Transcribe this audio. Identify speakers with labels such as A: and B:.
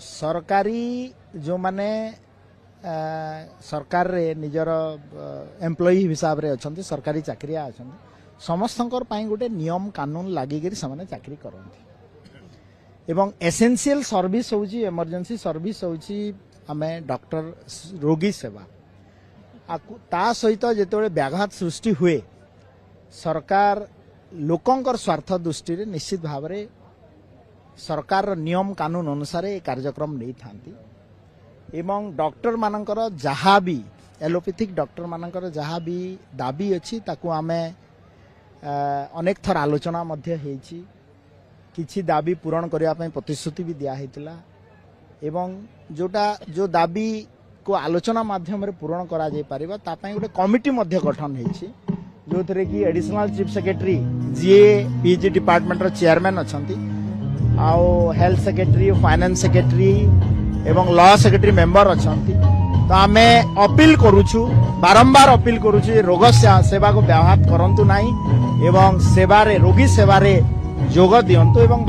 A: सरकारी जो माने सरकार रे निजर एम्प्लॉई हिसाब रे अछंती सरकारी चाकरिया अछंती समस्तंकर पाई गोटे नियम कानून लागिक से चाकरी करती एवं एसेंशियल सर्विस होची इमरजेंसी सर्विस होची आमे डॉक्टर रोगी सेवा ता सहित जेतोळे व्याघात सृष्टि हुए सरकार लोकंकर स्वार्थ दृष्टि रे निश्चित भाव रे सरकार नियम कानून अनुसार ये कार्यक्रम नहीं थांती एवं डॉक्टर मानकर जहाँ भी एलोपैथिक डॉक्टर मानकर जहाँ भी दाबी अच्छी ताकू आमे अनेक थर आलोचना मध्य हेची किछि दाबी पूरण करिया पय प्रतिश्रुति भी दिया हेतिला एवं जोटा जो दाबी को आलोचना माध्यम रे पूरण करा जाय परिबा ता पय गोटे कमिटी मध्य गठन हेची जो थरे कि एडिशनल चीफ सेक्रेटरी जीए पीजी डिपार्टमेंट रो चेयरमैन अछंती आउ हेल्थ सेक्रेटरी फाइनेंस सेक्रेटरी एवं लॉ सेक्रेटरी मेंबर अछंती तो आमे अपील करूछु बारंबार अपील करूछु रोग सेवा को व्याघात करंतु नाही एवं सेवा रे रोगी सेवा रे जोग दियंतु एवं